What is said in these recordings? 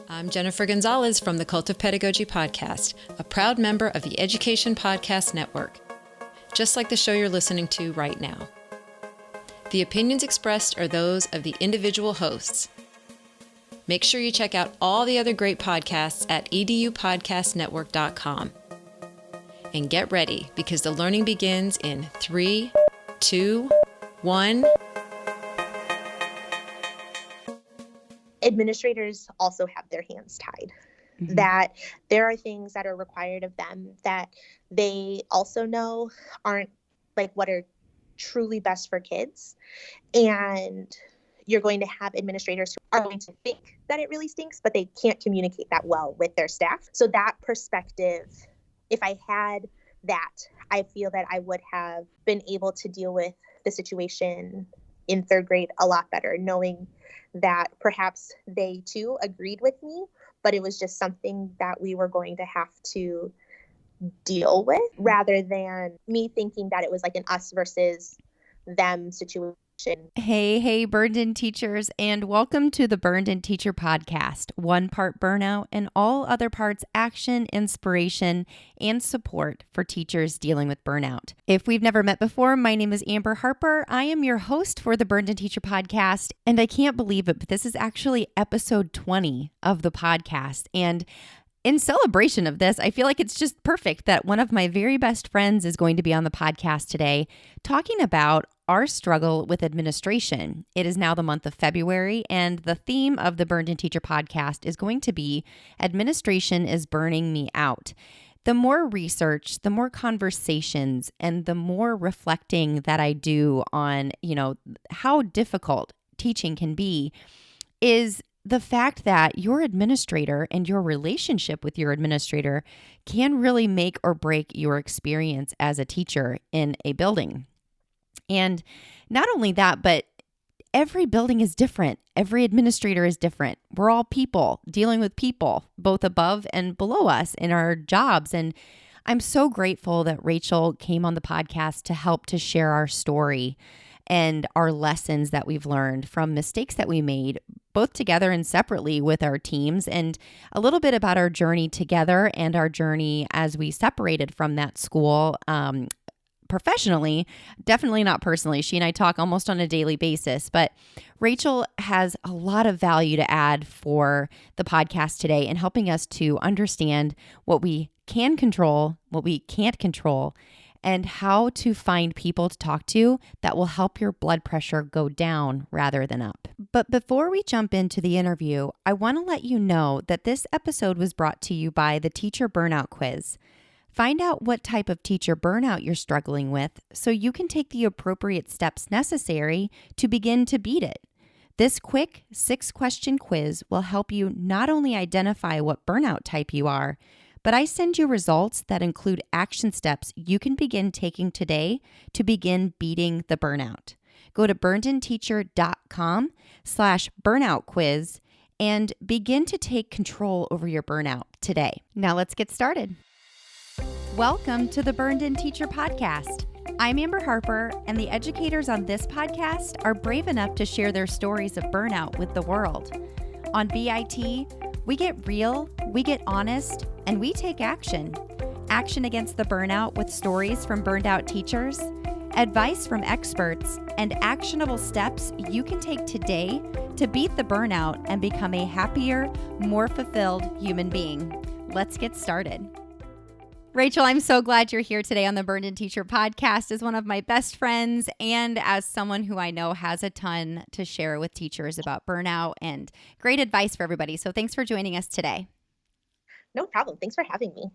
I'm Jennifer Gonzalez from the Cult of Pedagogy podcast, a proud member of the Education Podcast Network, just like the show you're listening to right now. The opinions expressed are those of the individual hosts. Make sure you check out all the other great podcasts at edupodcastnetwork.com. And get ready, because the learning begins in 3, 2, 1... Administrators also have their hands tied, that there are things that are required of them that they also know aren't like what are truly best for kids. And you're going to have administrators who are going to think that it really stinks, but they can't communicate that well with their staff. So that perspective, if I had that, I feel that I would have been able to deal with the situation in third grade a lot better, knowing that perhaps they too agreed with me, but it was just something that we were going to have to deal with, rather than me thinking that it was like an us versus them situation. Hey, Burned In teachers, and welcome to the Burned In Teacher podcast. One part burnout and all other parts action, inspiration, and support for teachers dealing with burnout. If we've never met before, my name is Amber Harper. I am your host for the Burned In Teacher podcast, and I can't believe it, but this is actually episode 20 of the podcast. And in celebration of this, I feel like it's just perfect that one of my very best friends is going to be on the podcast today talking about our struggle with administration. It is now the month of February, and the theme of the Burned In Teacher podcast is going to be Administration is Burning Me Out. The more research, the more conversations, and the more reflecting that I do on, how difficult teaching can be, is the fact that your administrator and your relationship with your administrator can really make or break your experience as a teacher in a building. And not only that, but every building is different. Every administrator is different. We're all people dealing with people, both above and below us in our jobs. And I'm so grateful that Rachael came on the podcast to help to share our story and our lessons that we've learned from mistakes that we made, both together and separately with our teams, and a little bit about our journey together and our journey as we separated from that school professionally, definitely not personally. She and I talk almost on a daily basis, but Rachael has a lot of value to add for the podcast today in helping us to understand what we can control, what we can't control, and how to find people to talk to that will help your blood pressure go down rather than up. But before we jump into the interview, I want to let you know that this episode was brought to you by the Teacher Burnout Quiz. Find out what type of teacher burnout you're struggling with so you can take the appropriate steps necessary to begin to beat it. This quick 6-question quiz will help you not only identify what burnout type you are, but I send you results that include action steps you can begin taking today to begin beating the burnout. Go to burnedinteacher.com/burnout quiz and begin to take control over your burnout today. Now let's get started. Welcome to the Burned In Teacher podcast. I'm Amber Harper, and the educators on this podcast are brave enough to share their stories of burnout with the world. On BIT, we get real, we get honest, and we take action. Action against the burnout with stories from burned out teachers, advice from experts, and actionable steps you can take today to beat the burnout and become a happier, more fulfilled human being. Let's get started. Rachael, I'm so glad you're here today on the Burned In Teacher podcast as one of my best friends and as someone who I know has a ton to share with teachers about burnout and great advice for everybody. So thanks for joining us today. No problem. Thanks for having me.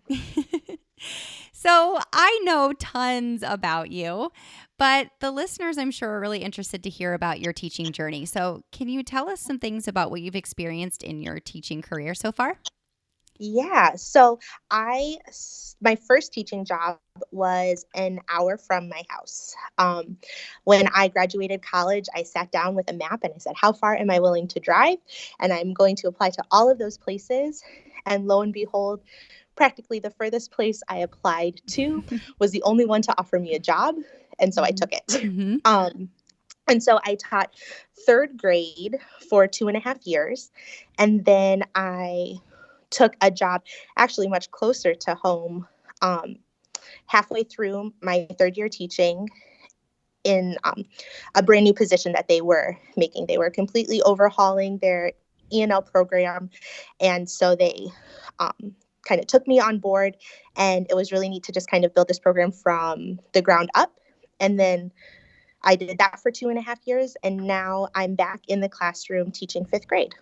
So I know tons about you, but the listeners I'm sure are really interested to hear about your teaching journey. So can you tell us some things about what you've experienced in your teaching career so far? Yeah. So my first teaching job was an hour from my house. When I graduated college, I sat down with a map and I said, how far am I willing to drive? And I'm going to apply to all of those places. And lo and behold, practically the furthest place I applied to was the only one to offer me a job. And so I took it. And so I taught third grade for 2.5 years. And then I took a job actually much closer to home, halfway through my third year teaching in a brand new position that they were making. They were completely overhauling their E&L program. And so they kind of took me on board, and it was really neat to just kind of build this program from the ground up. And then I did that for 2.5 years, and now I'm back in the classroom teaching fifth grade.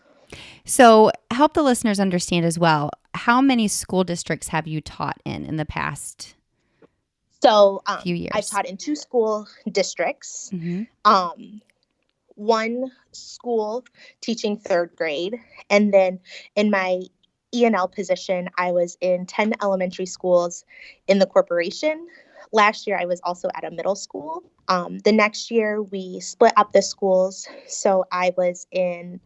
So help the listeners understand as well, how many school districts have you taught in the past So few years? I've taught in 2 school districts, Mm-hmm. 1 school teaching third grade, and then in my E&L position, I was in 10 elementary schools in the corporation. Last year, I was also at a middle school. The next year, we split up the schools, so I was in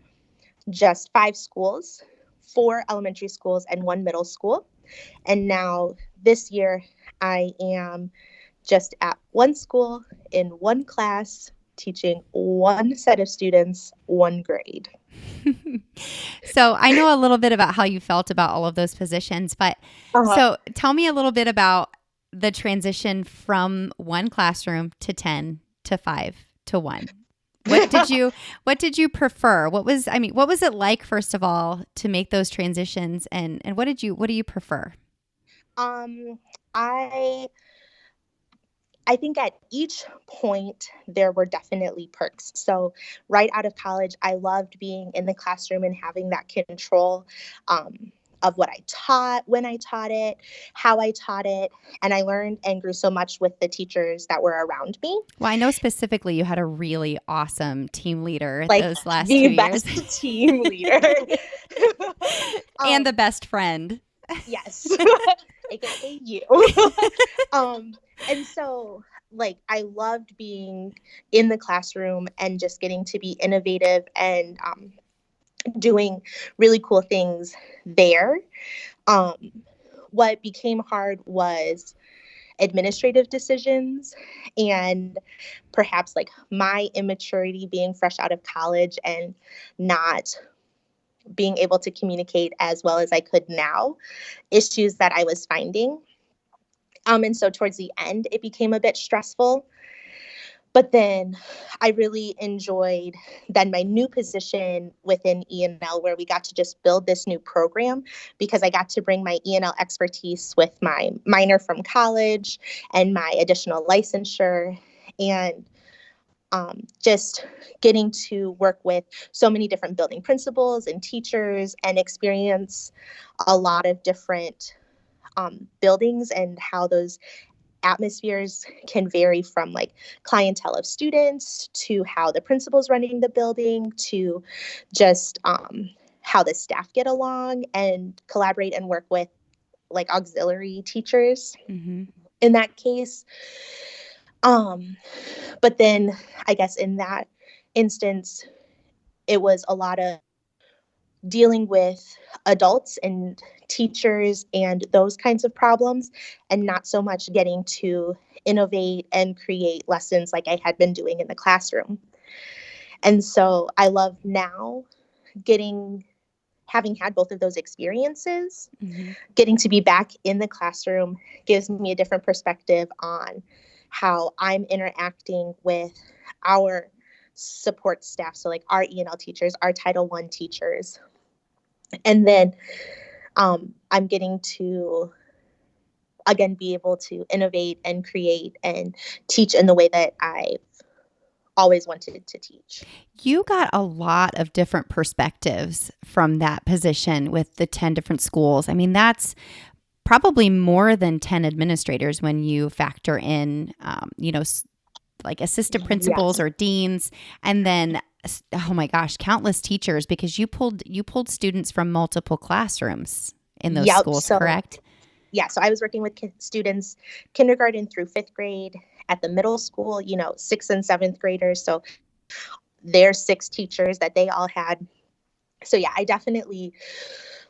just 5 schools, 4 elementary schools, and 1 middle school. And now this year, I am just at 1 school in 1 class, teaching 1 set of students, 1 grade. So I know a little bit about how you felt about all of those positions, but so tell me a little bit about the transition from 1 classroom to 10 to 5 to 1. What did you prefer? What was it like, first of all, to make those transitions, and what do you prefer? I think at each point there were definitely perks. So right out of college, I loved being in the classroom and having that control of what I taught, when I taught it, how I taught it. And I learned and grew so much with the teachers that were around me. Well, I know specifically you had a really awesome team leader Like those last the 2 best years. team leader. And the best friend. Yes. AKA you. And so, like, I loved being in the classroom and just getting to be innovative and doing really cool things there. What became hard was administrative decisions and perhaps like my immaturity being fresh out of college and not being able to communicate as well as I could now, issues that I was finding. And so towards the end, it became a bit stressful. But then I really enjoyed then my new position within E&L, where we got to just build this new program, because I got to bring my E&L expertise with my minor from college and my additional licensure, and just getting to work with so many different building principals and teachers and experience a lot of different buildings and how those atmospheres can vary from like clientele of students to how the principal's running the building to just how the staff get along and collaborate and work with like auxiliary teachers in that case. But then I guess in that instance, it was a lot of dealing with adults and teachers and those kinds of problems, and not so much getting to innovate and create lessons like I had been doing in the classroom. And so I love now having had both of those experiences, getting to be back in the classroom gives me a different perspective on how I'm interacting with our support staff. So like our E&L teachers, our Title I teachers. And then I'm getting to, again, be able to innovate and create and teach in the way that I've always wanted to teach. You got a lot of different perspectives from that position with the 10 different schools. I mean, that's probably more than 10 administrators when you factor in, like assistant principals or deans, and then, oh my gosh, countless teachers, because you pulled students from multiple classrooms in those schools, correct? Yeah. So I was working with students kindergarten through 5th grade at the middle school, 6th and 7th graders. So there's 6 teachers that they all had. So yeah, I definitely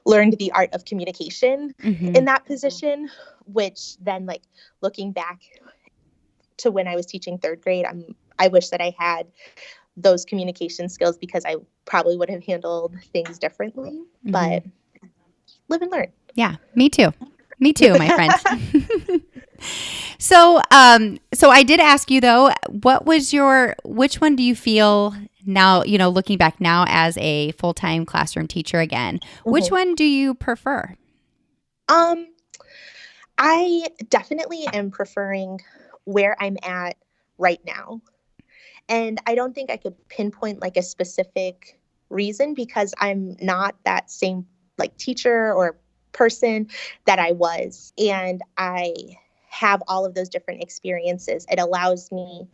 learned the art of communication in that position, which then, like, looking back to when I was teaching 3rd grade, I wish that I had those communication skills because I probably would have handled things differently, but live and learn. Yeah, me too. Me too, my friend. So I did ask you though, which one do you feel now, looking back now as a full-time classroom teacher again, which one do you prefer? I definitely am preferring where I'm at right now. And I don't think I could pinpoint like a specific reason because I'm not that same like teacher or person that I was. And I have all of those different experiences. It allows me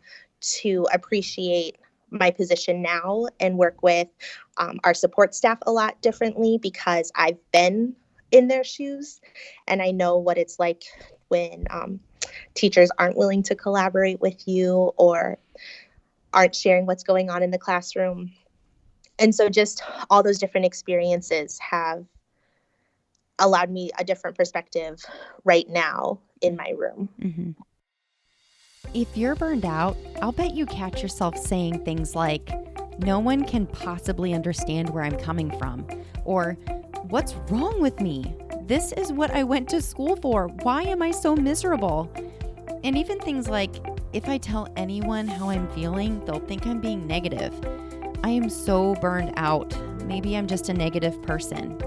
to appreciate my position now and work with our support staff a lot differently because I've been in their shoes and I know what it's like when teachers aren't willing to collaborate with you or aren't sharing what's going on in the classroom. And so just all those different experiences have allowed me a different perspective right now in my room. Mm-hmm. If you're burned out, I'll bet you catch yourself saying things like, no one can possibly understand where I'm coming from, or what's wrong with me? This is what I went to school for. Why am I so miserable? And even things like, if I tell anyone how I'm feeling, they'll think I'm being negative. I am so burned out. Maybe I'm just a negative person.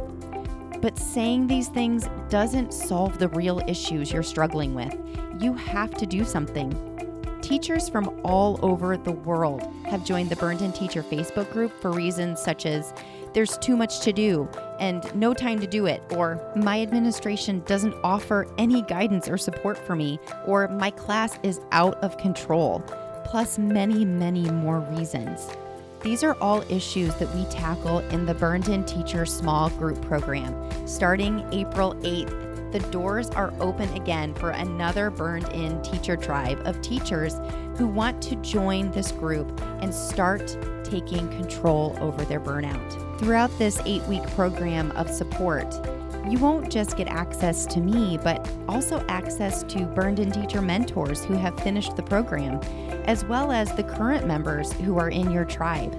But saying these things doesn't solve the real issues you're struggling with. You have to do something. Teachers from all over the world have joined the Burned In Teacher Facebook group for reasons such as there's too much to do and no time to do it, or my administration doesn't offer any guidance or support for me, or my class is out of control, plus many, many more reasons. These are all issues that we tackle in the Burned In Teacher Small Group Program. Starting April 8th, the doors are open again for another Burned In Teacher tribe of teachers who want to join this group and start taking control over their burnout. Throughout this 8-week program of support, you won't just get access to me, but also access to Burned In Teacher mentors who have finished the program, as well as the current members who are in your tribe.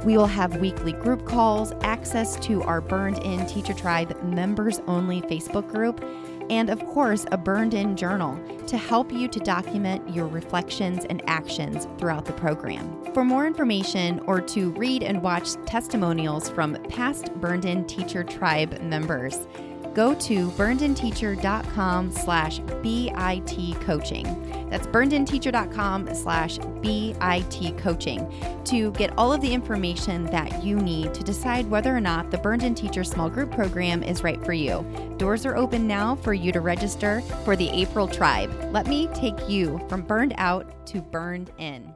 We will have weekly group calls, access to our Burned In Teacher Tribe members-only Facebook group, and of course, a Burned In journal to help you to document your reflections and actions throughout the program. For more information or to read and watch testimonials from past Burned In Teacher Tribe members, go to burnedinteacher.com/BIT coaching. That's burnedinteacher.com/BIT coaching to get all of the information that you need to decide whether or not the Burned In Teacher Small Group Program is right for you. Doors are open now for you to register for the April Tribe. Let me take you from burned out to burned in.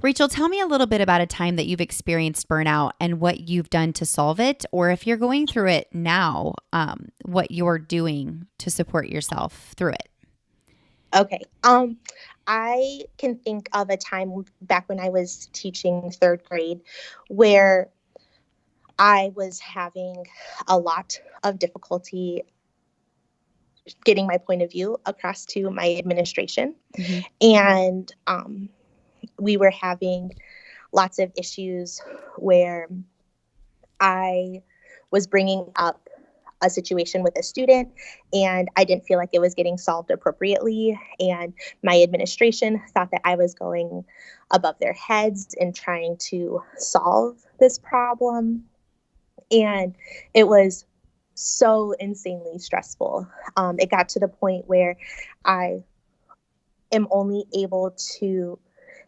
Rachael, tell me a little bit about a time that you've experienced burnout and what you've done to solve it, or if you're going through it now, what you're doing to support yourself through it. Okay. I can think of a time back when I was teaching third grade where I was having a lot of difficulty getting my point of view across to my administration. Mm-hmm. And we were having lots of issues where I was bringing up a situation with a student and I didn't feel like it was getting solved appropriately. And my administration thought that I was going above their heads and trying to solve this problem. And it was so insanely stressful. It got to the point where I am only able to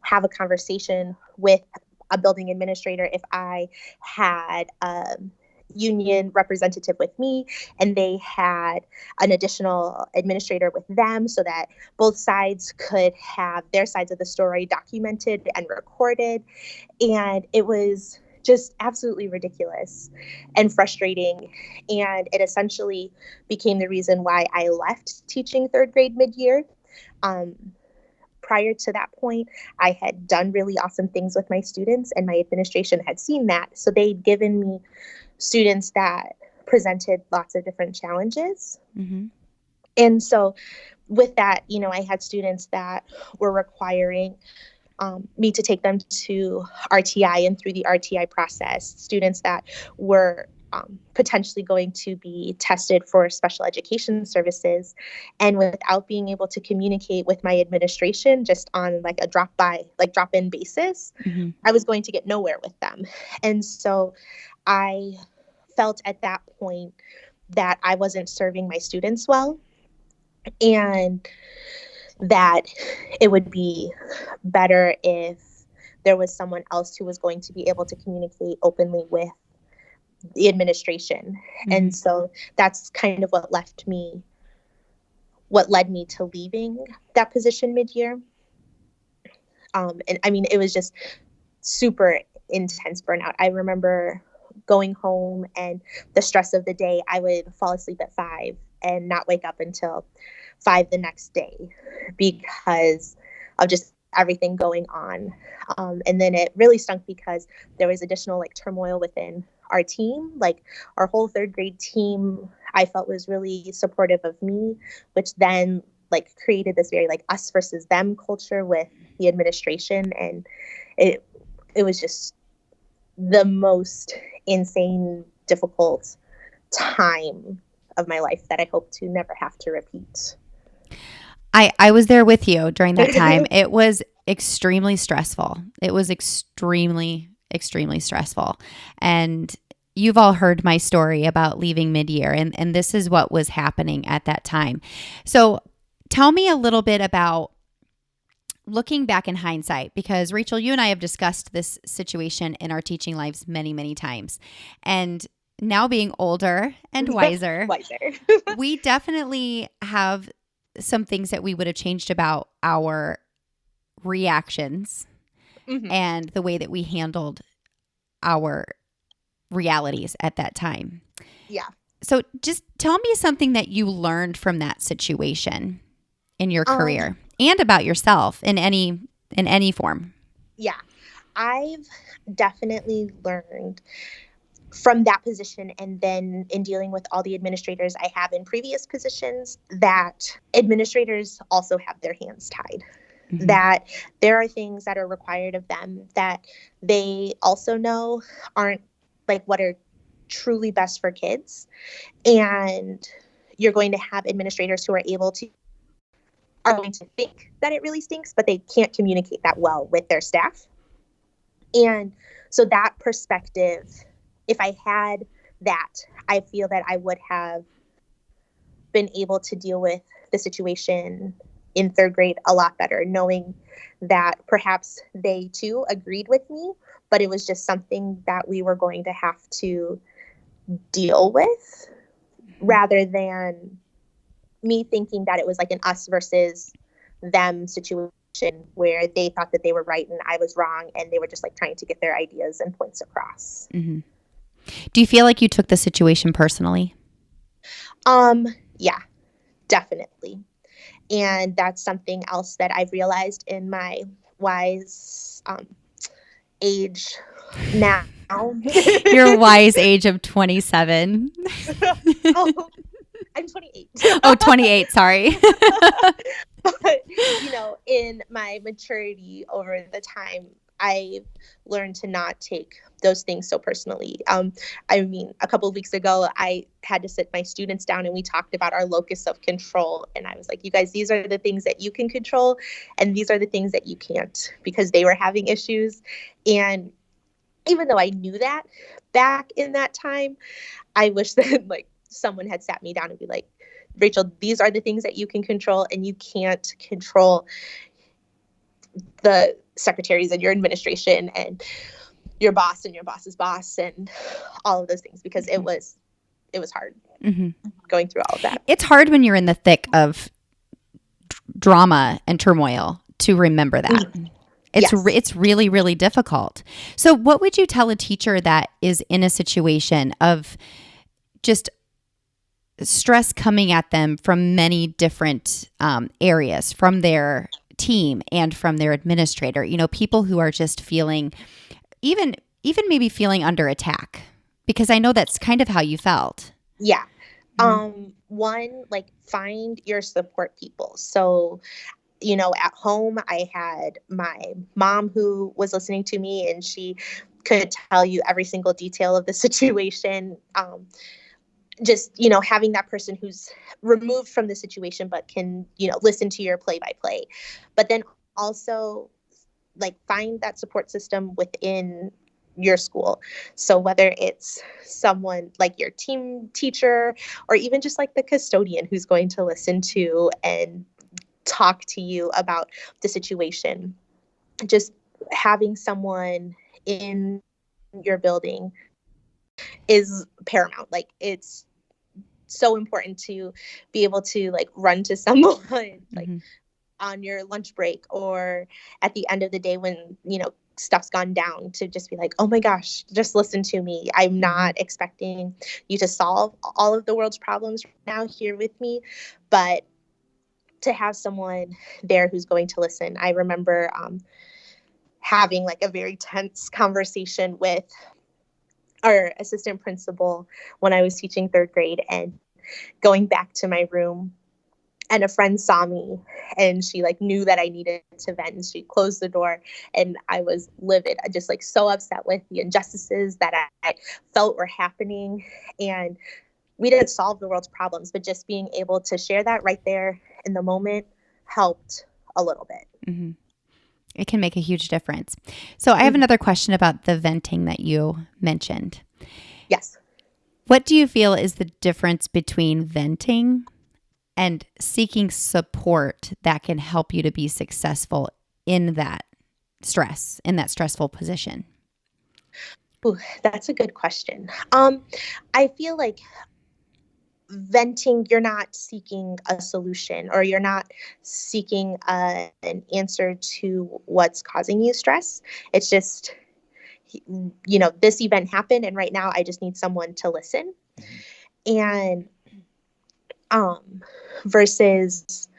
have a conversation with a building administrator if I had a union representative with me and they had an additional administrator with them so that both sides could have their sides of the story documented and recorded. And it was just absolutely ridiculous and frustrating. And it essentially became the reason why I left teaching third grade mid-year. Prior to that point, I had done really awesome things with my students and my administration had seen that. So they'd given me students that presented lots of different challenges. Mm-hmm. And so with that, I had students that were requiring me to take them to RTI and through the RTI process, students that were potentially going to be tested for special education services. And without being able to communicate with my administration just on like a drop-in basis, I was going to get nowhere with them. And so I felt at that point that I wasn't serving my students well, and that it would be better if there was someone else who was going to be able to communicate openly with the administration. And so that's kind of what led me to leaving that position mid-year. And I mean, it was just super intense burnout. I remember going home and the stress of the day, I would fall asleep at 5 and not wake up until 5 the next day because of just everything going on. And then it really stunk because there was additional like turmoil within our team. Like our whole 3rd grade team, I felt was really supportive of me, which then like created this very like us versus them culture with the administration. And it was just the most insane, difficult time of my life that I hope to never have to repeat. I was there with you during that time. It was extremely stressful. It was extremely, extremely stressful. And you've all heard my story about leaving mid-year, and this is what was happening at that time. So tell me a little bit about looking back in hindsight, because Rachael, you and I have discussed this situation in our teaching lives many, many times. And now being older and wiser, we definitely have some things that we would have changed about our reactions and the way that we handled our realities at that time. Yeah. So just tell me something that you learned from that situation in your career and about yourself in any form. Yeah. I've definitely learned from that position, and then in dealing with all the administrators I have in previous positions, that administrators also have their hands tied. That there are things that are required of them that they also know aren't like what are truly best for kids. And you're going to have administrators who are going to think that it really stinks, but they can't communicate that well with their staff. And so that perspective, if I had that, I feel that I would have been able to deal with the situation in 3rd grade a lot better, knowing that perhaps they too agreed with me, but it was just something that we were going to have to deal with, rather than me thinking that it was like an us versus them situation where they thought that they were right and I was wrong, and they were just like trying to get their ideas and points across. Do you feel like you took the situation personally? Yeah, definitely. And that's something else that I've realized in my wise age now. Your wise age of 27. Oh, I'm 28. Oh, 28. Sorry. But, in my maturity over the time, I've learned to not take those things so personally. I mean, a couple of weeks ago, I had to sit my students down and we talked about our locus of control. And I was like, you guys, these are the things that you can control, and these are the things that you can't, because they were having issues. And even though I knew that back in that time, I wish that like someone had sat me down and be like, Rachael, these are the things that you can control, and you can't control the secretaries and your administration and your boss and your boss's boss and all of those things, because it was hard going through all of that. It's hard when you're in the thick of drama and turmoil to remember that. It's really, really difficult. So what would you tell a teacher that is in a situation of just stress coming at them from many different areas, from their team and from their administrator, people who are just feeling, even maybe feeling under attack, because I know that's kind of how you felt. Yeah. one, like find your support people. So, at home, I had my mom who was listening to me, and she could tell you every single detail of the situation. Just, having that person who's removed from the situation, but can, listen to your play by play. But then also, like, find that support system within your school. So whether it's someone like your team teacher, or even just like the custodian who's going to listen to and talk to you about the situation, just having someone in your building is paramount. Like, it's so important to be able to like run to someone like on your lunch break, or at the end of the day when stuff's gone down, to just be like, oh my gosh, just listen to me. I'm not expecting you to solve all of the world's problems right now here with me, but to have someone there who's going to listen. I remember having like a very tense conversation with our assistant principal when I was teaching third grade, and going back to my room, and a friend saw me, and she like knew that I needed to vent, and she closed the door, and I was livid, just like so upset with the injustices that I felt were happening. And we didn't solve the world's problems, but just being able to share that right there in the moment helped a little bit. It can make a huge difference. So I have another question about the venting that you mentioned. Yes. What do you feel is the difference between venting and seeking support that can help you to be successful in that stress, in that stressful position? Ooh, that's a good question. I feel like venting, you're not seeking a solution, or you're not seeking an answer to what's causing you stress. It's just, this event happened, and right now I just need someone to listen. And versus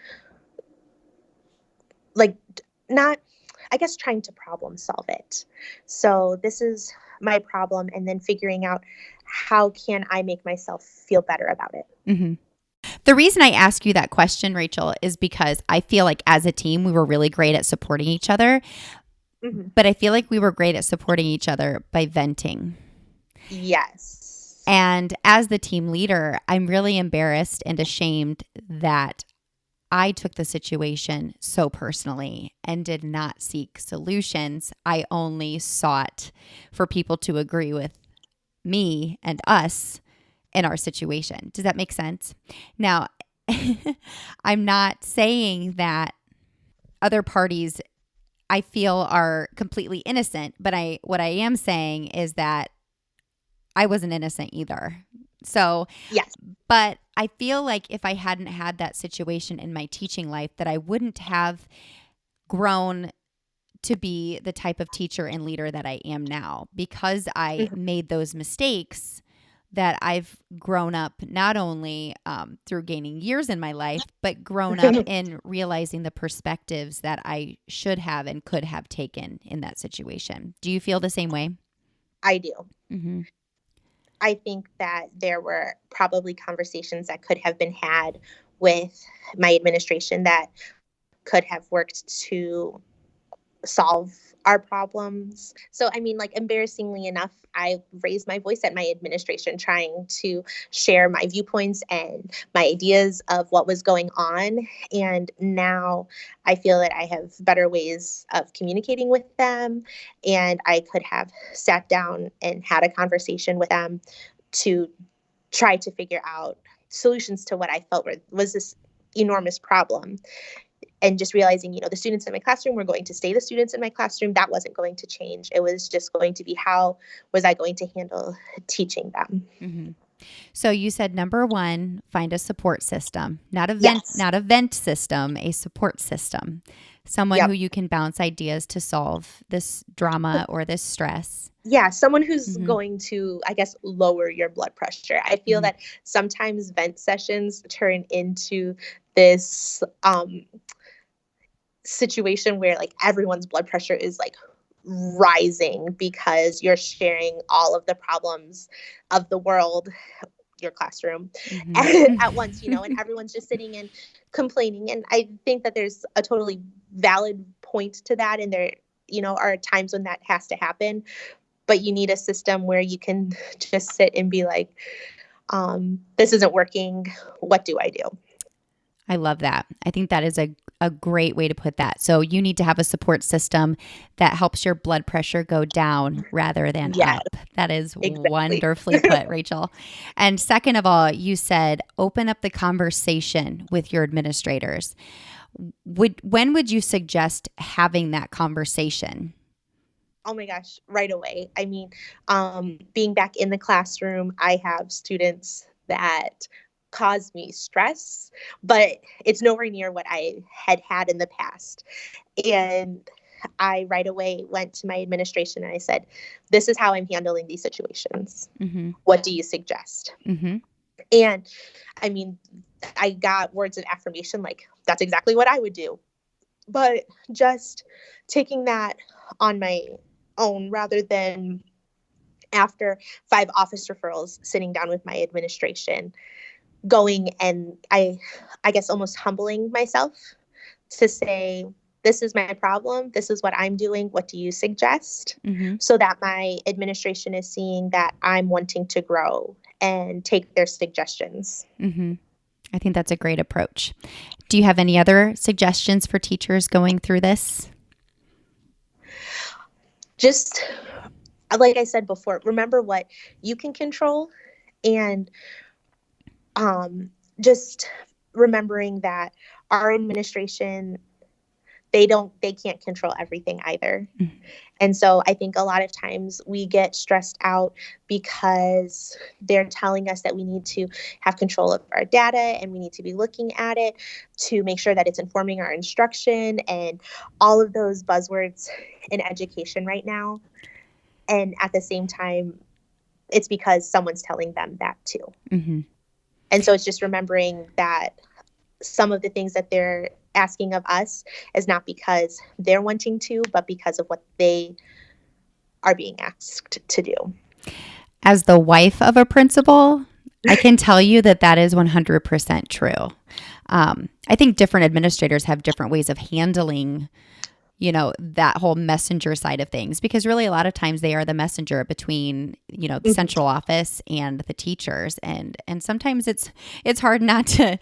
like not, I guess, trying to problem solve it. So this is my problem, and then figuring out how can I make myself feel better about it. The reason I ask you that question, Rachael, is because I feel like as a team, we were really great at supporting each other. But I feel like we were great at supporting each other by venting. Yes. And as the team leader, I'm really embarrassed and ashamed that I took the situation so personally and did not seek solutions. I only sought for people to agree with me and us in our situation. Does that make sense? Now, I'm not saying that other parties I feel are completely innocent, but what I am saying is that I wasn't innocent either. So, yes. But I feel like if I hadn't had that situation in my teaching life, that I wouldn't have grown to be the type of teacher and leader that I am now, because I made those mistakes. That I've grown up not only through gaining years in my life, but grown up in realizing the perspectives that I should have and could have taken in that situation. Do you feel the same way? I do. I think that there were probably conversations that could have been had with my administration that could have worked to solve our problems. So, I mean, like, embarrassingly enough, I raised my voice at my administration, trying to share my viewpoints and my ideas of what was going on. And now I feel that I have better ways of communicating with them, and I could have sat down and had a conversation with them to try to figure out solutions to what I felt was this enormous problem. And just realizing, the students in my classroom were going to stay the students in my classroom. That wasn't going to change. It was just going to be, how was I going to handle teaching them? So you said, number one, find a support system, not a vent system, a support system, someone who you can bounce ideas to solve this drama or this stress. Yeah, someone who's going to, I guess, lower your blood pressure. I feel that sometimes vent sessions turn into this situation where like everyone's blood pressure is like rising because you're sharing all of the problems of the world your classroom Mm-hmm. at once, and everyone's just sitting and complaining. And I think that there's a totally valid point to that. And there, are times when that has to happen, but you need a system where you can just sit and be like, this isn't working. What do I do? I love that. I think that is a great way to put that. So you need to have a support system that helps your blood pressure go down rather than Yes, up. That is exactly. wonderfully put, Rachael. And second of all, you said open up the conversation with your administrators. When would you suggest having that conversation? Oh my gosh, right away. I mean, being back in the classroom, I have students that cause me stress, but it's nowhere near what I had in the past. And I right away went to my administration and I said, this is how I'm handling these situations. Mm-hmm. What do you suggest? Mm-hmm. And I mean, I got words of affirmation like, that's exactly what I would do. But just taking that on my own rather than after 5 office referrals, sitting down with my administration, going and I guess almost humbling myself to say, this is my problem. This is what I'm doing. What do you suggest? Mm-hmm. So that my administration is seeing that I'm wanting to grow and take their suggestions. Mm-hmm. I think that's a great approach. Do you have any other suggestions for teachers going through this? Just like I said before, remember what you can control, and just remembering that our administration, they can't control everything either. Mm-hmm. And so I think a lot of times we get stressed out because they're telling us that we need to have control of our data and we need to be looking at it to make sure that it's informing our instruction and all of those buzzwords in education right now. And at the same time, it's because someone's telling them that too. Mm-hmm. And so it's just remembering that some of the things that they're asking of us is not because they're wanting to, but because of what they are being asked to do. As the wife of a principal, I can tell you that is 100% true. I think different administrators have different ways of handling that whole messenger side of things, because really a lot of times they are the messenger between, the mm-hmm. central office and the teachers. And sometimes it's hard not to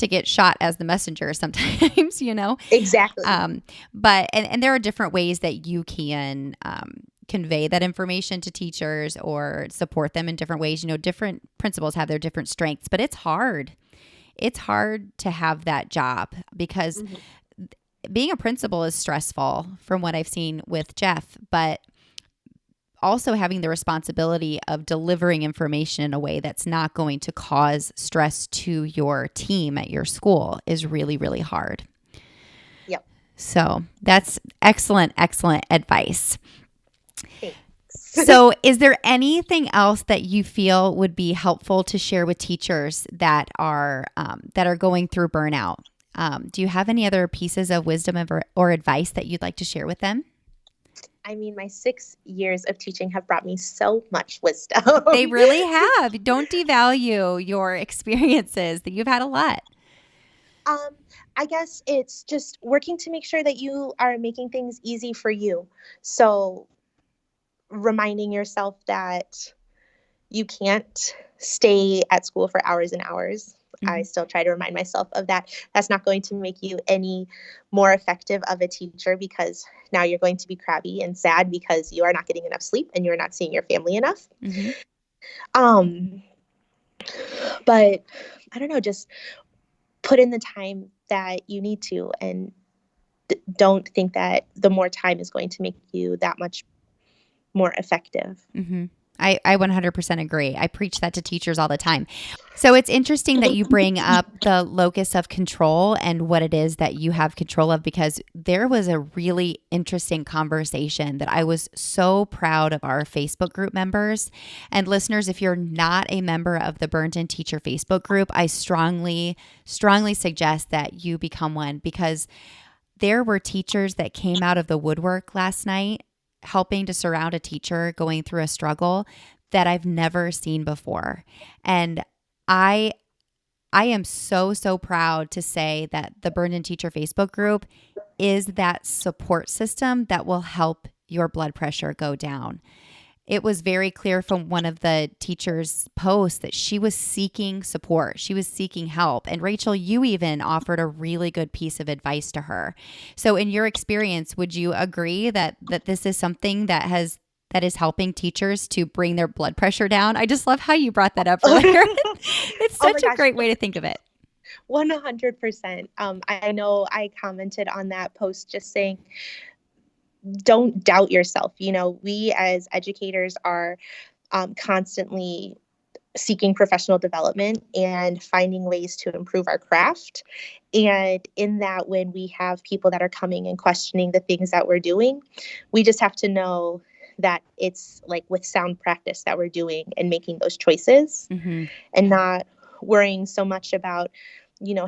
get shot as the messenger sometimes, Exactly. But there are different ways that you can, convey that information to teachers or support them in different ways. Different principals have their different strengths, but it's hard. It's hard to have that job because mm-hmm. being a principal is stressful from what I've seen with Jeff, but also having the responsibility of delivering information in a way that's not going to cause stress to your team at your school is really, really hard. Yep. So that's excellent, excellent advice. Thanks. So is there anything else that you feel would be helpful to share with teachers that are going through burnout? Do you have any other pieces of wisdom or advice that you'd like to share with them? I mean, my 6 years of teaching have brought me so much wisdom. They really have. Don't devalue your experiences. That you've had a lot. I guess it's just working to make sure that you are making things easy for you. So reminding yourself that you can't stay at school for hours and hours. Mm-hmm. I still try to remind myself of that. That's not going to make you any more effective of a teacher, because now you're going to be crabby and sad because you are not getting enough sleep and you're not seeing your family enough. Mm-hmm. But I don't know, just put in the time that you need to, and don't think that the more time is going to make you that much more effective. Mm-hmm. I 100% agree. I preach that to teachers all the time. So it's interesting that you bring up the locus of control and what it is that you have control of, because there was a really interesting conversation that I was so proud of our Facebook group members. And listeners, if you're not a member of the Burned In Teacher Facebook group, I strongly, strongly suggest that you become one, because there were teachers that came out of the woodwork last night helping to surround a teacher going through a struggle that I've never seen before. And I am so proud to say that the Burned In Teacher Facebook group is that support system that will help your blood pressure go down. It was very clear from one of the teachers' posts that she was seeking support. She was seeking help. And Rachael, you even offered a really good piece of advice to her. So in your experience, would you agree that this is something that is helping teachers to bring their blood pressure down? I just love how you brought that up earlier. It's Oh my such a gosh. great way to think of it. 100%. I know I commented on that post just saying, don't doubt yourself. We as educators are constantly seeking professional development and finding ways to improve our craft. And in that, when we have people that are coming and questioning the things that we're doing, we just have to know that it's like with sound practice that we're doing and making those choices and not worrying so much about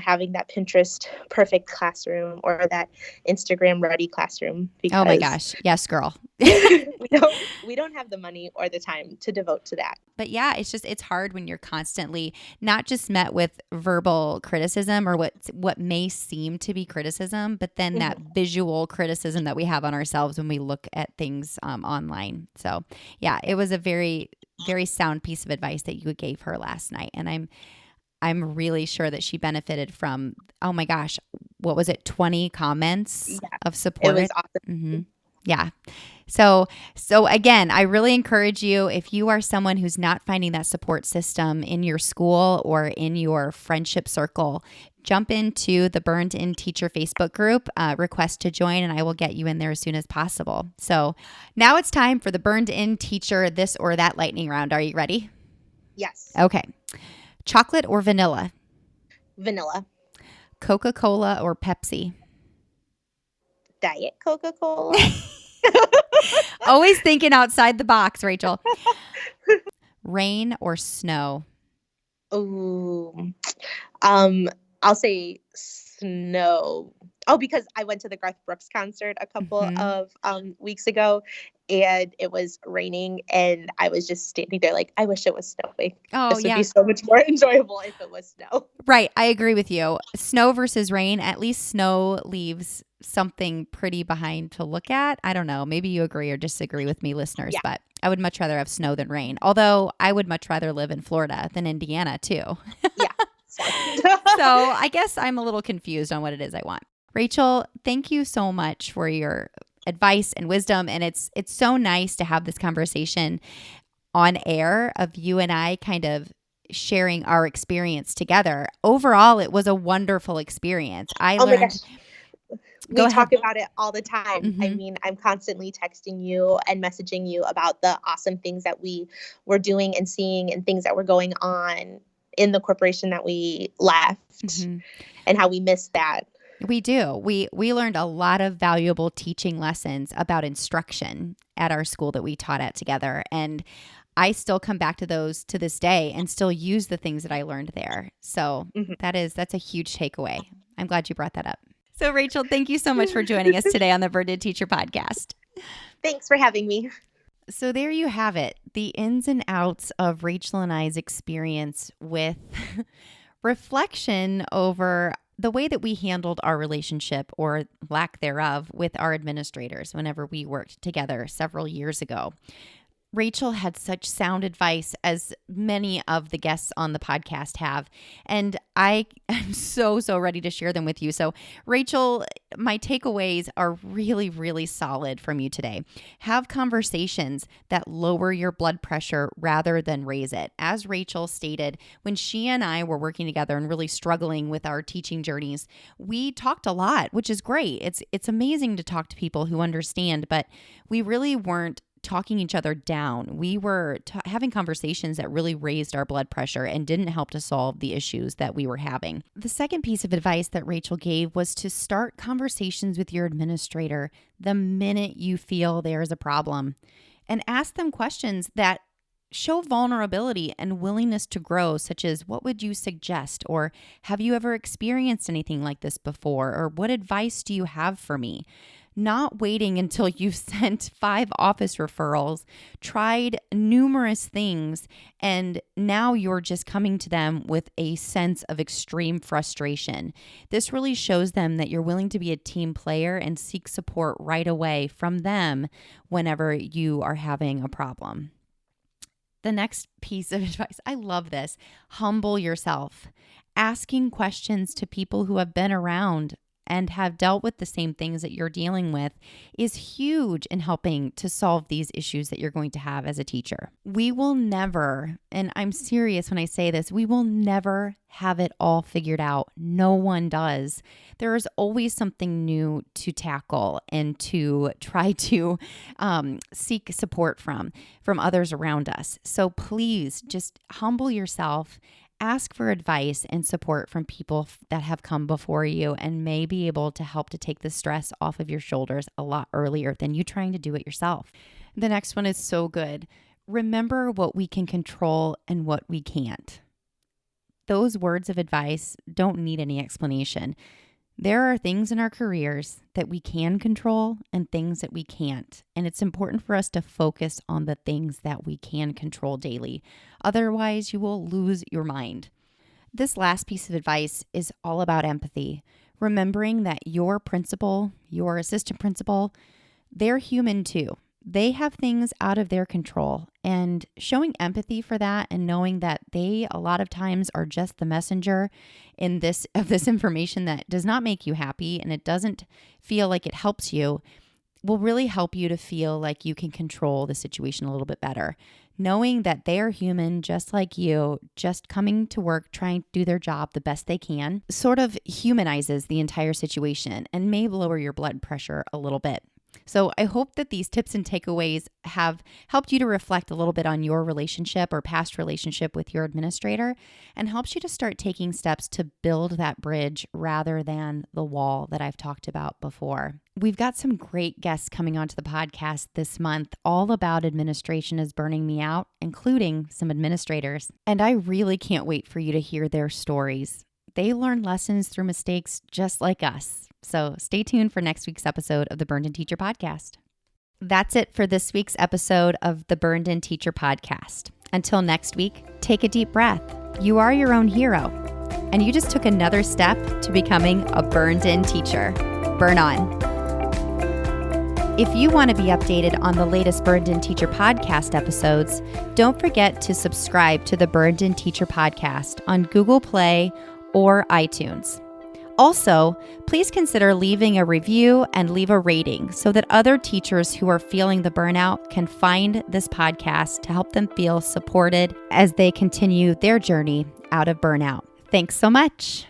having that Pinterest perfect classroom or that Instagram ready classroom, because Oh my gosh. Yes, girl. we don't have the money or the time to devote to that. But yeah, it's hard when you're constantly not just met with verbal criticism or what may seem to be criticism, but then that visual criticism that we have on ourselves when we look at things online. So yeah, it was a very, very sound piece of advice that you gave her last night. And I'm really sure that she benefited from, oh my gosh, what was it? 20 comments of support. It was awesome. Mm-hmm. Yeah. So again, I really encourage you, if you are someone who's not finding that support system in your school or in your friendship circle, jump into the Burned In Teacher Facebook group, request to join, and I will get you in there as soon as possible. So now it's time for the Burned In Teacher this or that lightning round. Are you ready? Yes. Okay. Chocolate or vanilla? Vanilla. Coca-Cola or Pepsi? Diet Coca-Cola. Always thinking outside the box, Rachael. Rain or snow? Ooh. I'll say snow. Oh, because I went to the Garth Brooks concert a couple of weeks ago, and it was raining, and I was just standing there like, I wish it was snowing. Oh, this would be so much more enjoyable if it was snow. Right. I agree with you. Snow versus rain. At least snow leaves something pretty behind to look at. I don't know. Maybe you agree or disagree with me, listeners, but I would much rather have snow than rain. Although I would much rather live in Florida than Indiana too. Yeah. So I guess I'm a little confused on what it is I want. Rachael, thank you so much for your advice and wisdom. And it's so nice to have this conversation on air of you and I kind of sharing our experience together. Overall, it was a wonderful experience. I learned. My gosh. We talk about it all the time. I mean, I'm constantly texting you and messaging you about the awesome things that we were doing and seeing and things that were going on in the corporation that we left and how we missed that. We do. We learned a lot of valuable teaching lessons about instruction at our school that we taught at together. And I still come back to those to this day and still use the things that I learned there. So that's a huge takeaway. I'm glad you brought that up. So Rachael, thank you so much for joining us today on the Burned In Teacher podcast. Thanks for having me. So there you have it, the ins and outs of Rachael and I's experience with reflection over the way that we handled our relationship or lack thereof with our administrators whenever we worked together several years ago. Rachael had such sound advice, as many of the guests on the podcast have, and I am so ready to share them with you. So, Rachael, my takeaways are really, really solid from you today. Have conversations that lower your blood pressure rather than raise it. As Rachael stated, when she and I were working together and really struggling with our teaching journeys, we talked a lot, which is great. It's amazing to talk to people who understand, but we really weren't talking each other down. We were having conversations that really raised our blood pressure and didn't help to solve the issues that we were having. The second piece of advice that Rachael gave was to start conversations with your administrator the minute you feel there is a problem, and ask them questions that show vulnerability and willingness to grow, such as, what would you suggest? Or, have you ever experienced anything like this before? Or, what advice do you have for me? not waiting until you've sent 5 office referrals, tried numerous things, and now you're just coming to them with a sense of extreme frustration. This really shows them that you're willing to be a team player and seek support right away from them whenever you are having a problem. The next piece of advice, I love this. Humble yourself. Asking questions to people who have been around and have dealt with the same things that you're dealing with is huge in helping to solve these issues that you're going to have as a teacher. We will never, and I'm serious when I say this, we will never have it all figured out. No one does. There is always something new to tackle and to try to seek support from others around us. So please just humble yourself. Ask for advice and support from people that have come before you and may be able to help to take the stress off of your shoulders a lot earlier than you trying to do it yourself. The next one is so good. Remember what we can control and what we can't. Those words of advice don't need any explanation. There are things in our careers that we can control and things that we can't. And it's important for us to focus on the things that we can control daily. Otherwise, you will lose your mind. This last piece of advice is all about empathy. Remembering that your principal, your assistant principal, they're human too. They have things out of their control, and showing empathy for that and knowing that they a lot of times are just the messenger of this information that does not make you happy and it doesn't feel like it helps you will really help you to feel like you can control the situation a little bit better. Knowing that they are human just like you, just coming to work, trying to do their job the best they can, sort of humanizes the entire situation and may lower your blood pressure a little bit. So I hope that these tips and takeaways have helped you to reflect a little bit on your relationship or past relationship with your administrator and helps you to start taking steps to build that bridge rather than the wall that I've talked about before. We've got some great guests coming onto the podcast this month, all about administration is burning me out, including some administrators. And I really can't wait for you to hear their stories. They learn lessons through mistakes just like us. So stay tuned for next week's episode of the Burned In Teacher Podcast. That's it for this week's episode of the Burned In Teacher Podcast. Until next week, take a deep breath. You are your own hero, and you just took another step to becoming a burned in teacher. Burn on. If you want to be updated on the latest Burned In Teacher Podcast episodes, don't forget to subscribe to the Burned In Teacher Podcast on Google Play or iTunes. Also, please consider leaving a review and leave a rating so that other teachers who are feeling the burnout can find this podcast to help them feel supported as they continue their journey out of burnout. Thanks so much.